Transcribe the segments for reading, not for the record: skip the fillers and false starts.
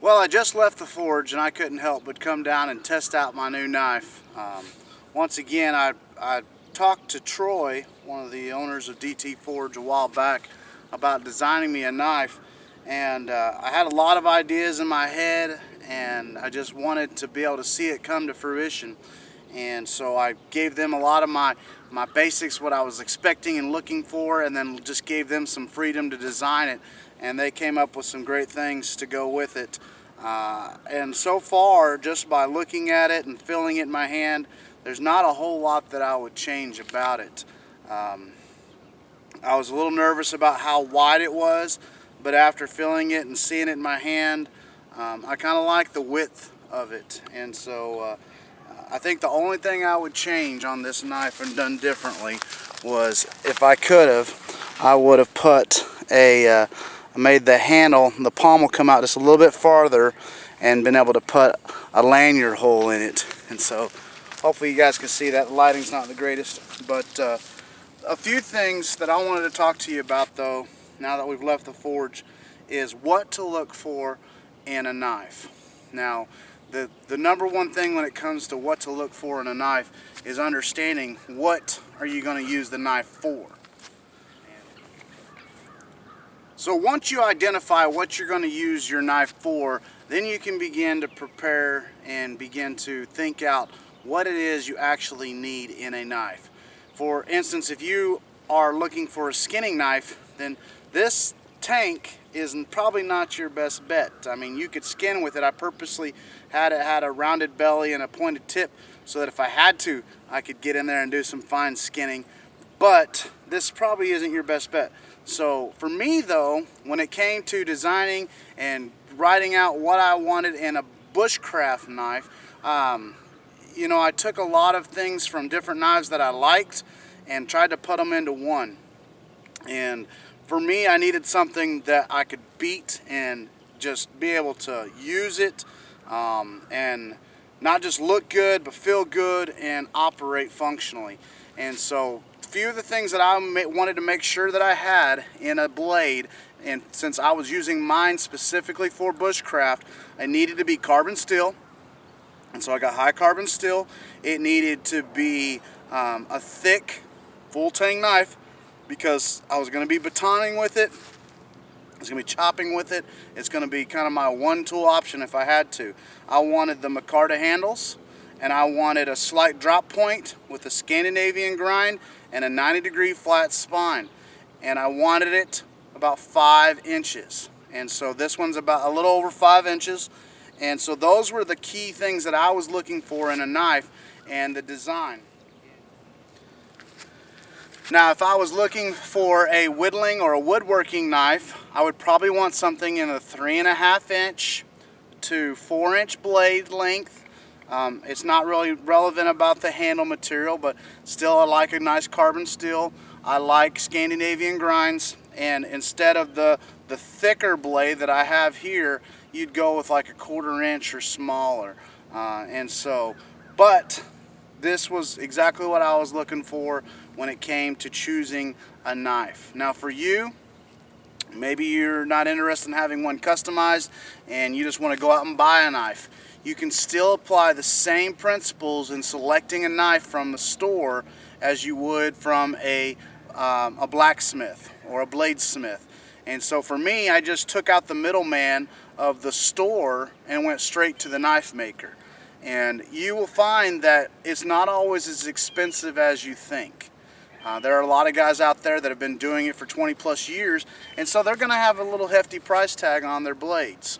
Well, I just left the forge and I couldn't help but come down and test out my new knife. Once again, I talked to Troy, one of the owners of DT Forge, a while back about designing me a knife, and I had a lot of ideas in my head and I just wanted to be able to see it come to fruition. And so I gave them a lot of my basics, what I was expecting and looking for, and then just gave them some freedom to design it, and they came up with some great things to go with it. And so far, just by looking at it and feeling it in my hand, there's not a whole lot that I would change about it. I was a little nervous about how wide it was, but after feeling it and seeing it in my hand, I kind of like the width of it. And so I think the only thing I would change on this knife and done differently was, if I could have, I would have put a made the handle, the palm will come out just a little bit farther, and been able to put a lanyard hole in it. And so hopefully you guys can see that. The lighting's not the greatest, but a few things that I wanted to talk to you about, though, now that we've left the forge, is what to look for in a knife. Now, the number one thing when it comes to what to look for in a knife is understanding what are you going to use the knife for. So once you identify what you're going to use your knife for, then you can begin to prepare and begin to think out what it is you actually need in a knife. For instance, if you are looking for a skinning knife, then this tank is probably not your best bet. I mean, you could skin with it. I purposely had a rounded belly and a pointed tip so that if I had to, I could get in there and do some fine skinning. But this probably isn't your best bet. So for me, though, when it came to designing and writing out what I wanted in a Bushcraft knife, you know, I took a lot of things from different knives that I liked and tried to put them into one. And for me, I needed something that I could beat and just be able to use it, and not just look good, but feel good and operate functionally. And so a few of the things that I wanted to make sure that I had in a blade, and since I was using mine specifically for Bushcraft, I needed to be carbon steel. And so I got high carbon steel. It needed to be a thick, full tang knife, because I was going to be batoning with it. I was going to be chopping with it. It's going to be kind of my one tool option if I had to. I wanted the Micarta Handles, and I wanted a slight drop point with a Scandinavian Grind and a 90-degree flat spine. And I wanted it about 5 inches. And so this one's about a little over 5 inches. And so those were the key things that I was looking for in a knife and the design. Now, if I was looking for a whittling or a woodworking knife, I would probably want something in a 3.5 inch to 4 inch blade length. It's not really relevant about the handle material, but still I like a nice carbon steel. I like Scandinavian grinds, and instead of the thicker blade that I have here, you'd go with like a 1/4 inch or smaller. But this was exactly what I was looking for when it came to choosing a knife. Now for you, maybe you're not interested in having one customized and you just want to go out and buy a knife. You can still apply the same principles in selecting a knife from the store as you would from a blacksmith or a bladesmith. And so for me, I just took out the middleman of the store and went straight to the knife maker. And you will find that it's not always as expensive as you think. There are a lot of guys out there that have been doing it for 20 plus years, and so they're going to have a little hefty price tag on their blades.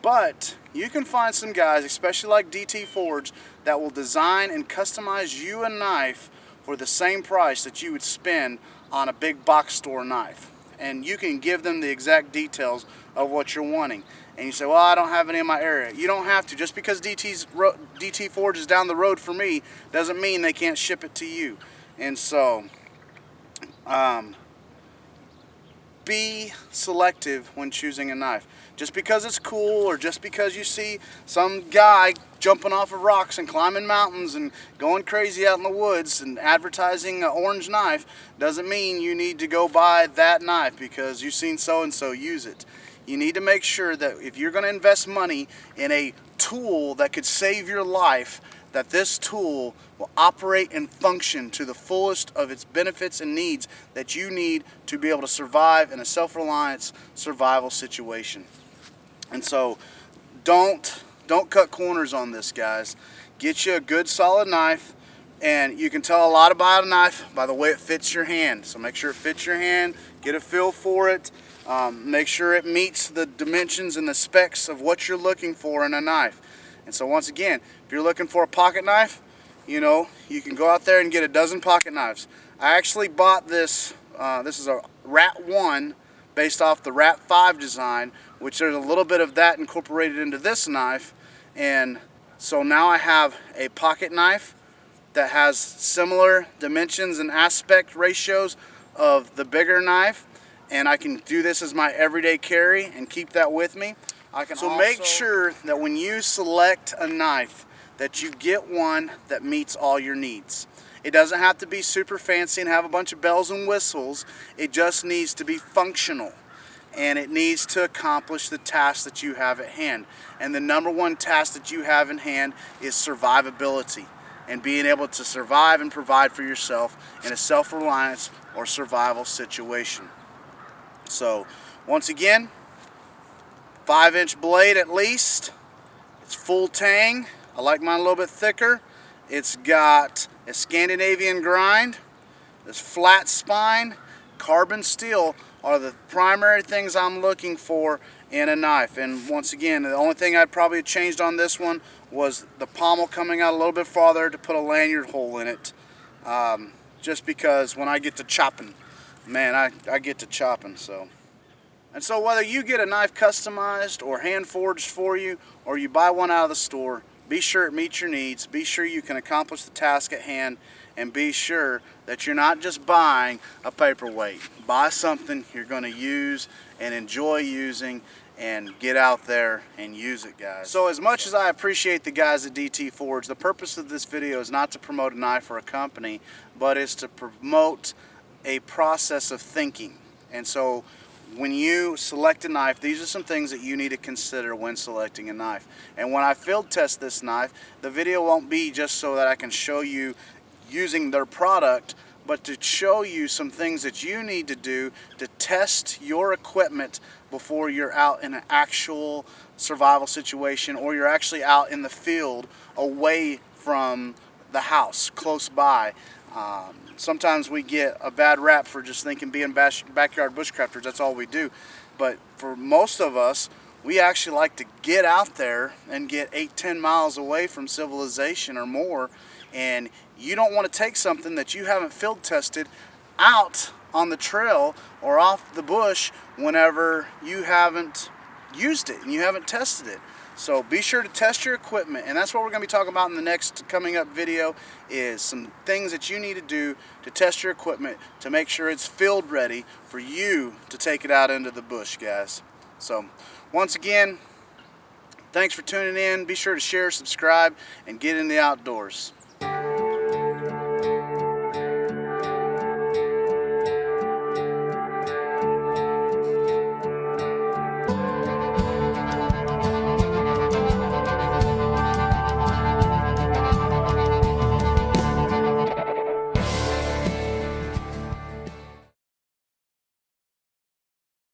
But you can find some guys, especially like DT Forge, that will design and customize you a knife for the same price that you would spend on a big box store knife. And you can give them the exact details of what you're wanting. And you say, well, I don't have any in my area. You don't have to. Just because DT Forge is down the road for me doesn't mean they can't ship it to you. And so be selective when choosing a knife. Just because it's cool, or just because you see some guy jumping off of rocks and climbing mountains and going crazy out in the woods and advertising an orange knife, doesn't mean you need to go buy that knife because you've seen so and so use it. You need to make sure that if you're going to invest money in a tool that could save your life, that this tool will operate and function to the fullest of its benefits and needs that you need to be able to survive in a self-reliance survival situation. And so don't cut corners on this, guys. Get you a good solid knife, and you can tell a lot about a knife by the way it fits your hand. So make sure it fits your hand, get a feel for it, make sure it meets the dimensions and the specs of what you're looking for in a knife. And so once again, if you're looking for a pocket knife, you know, you can go out there and get a dozen pocket knives. I actually bought this, this is a Rat 1 based off the Rat 5 design, which there's a little bit of that incorporated into this knife. And so now I have a pocket knife that has similar dimensions and aspect ratios of the bigger knife, and I can do this as my everyday carry and keep that with me. So make sure that when you select a knife that you get one that meets all your needs. It doesn't have to be super fancy and have a bunch of bells and whistles. It just needs to be functional, and it needs to accomplish the task that you have at hand. And the number one task that you have in hand is survivability, and being able to survive and provide for yourself in a self-reliance or survival situation. So once again, 5-inch blade at least. It's full Tang. I like mine a little bit thicker. It's got a Scandinavian Grind. This flat spine, carbon steel are the primary things I'm looking for in a knife. And once again, the only thing I'd probably changed on this one was the pommel coming out a little bit farther to put a lanyard hole in it. Just because when I get to chopping, man, I get to chopping. And so whether you get a knife customized or hand forged for you, or you buy one out of the store, be sure it meets your needs, be sure you can accomplish the task at hand, and be sure that you're not just buying a paperweight. Buy something you're going to use and enjoy using, and get out there and use it, guys. So as much as I appreciate the guys at DT Forge, the purpose of this video is not to promote a knife or a company, but is to promote a process of thinking. And so when you select a knife, these are some things that you need to consider when selecting a knife. And when I field test this knife, the video won't be just so that I can show you using their product, but to show you some things that you need to do to test your equipment before you're out in an actual survival situation, or you're actually out in the field away from the house, close by. Sometimes we get a bad rap for just thinking being backyard bushcrafters, that's all we do. But for most of us, we actually like to get out there and get 8-10 miles away from civilization or more. And you don't want to take something that you haven't field tested out on the trail or off the bush whenever you haven't used it and you haven't tested it. So be sure to test your equipment, and that's what we're going to be talking about in the next coming up video, is some things that you need to do to test your equipment to make sure it's field ready for you to take it out into the bush, guys. So once again, thanks for tuning in. Be sure to share, subscribe, and get in the outdoors.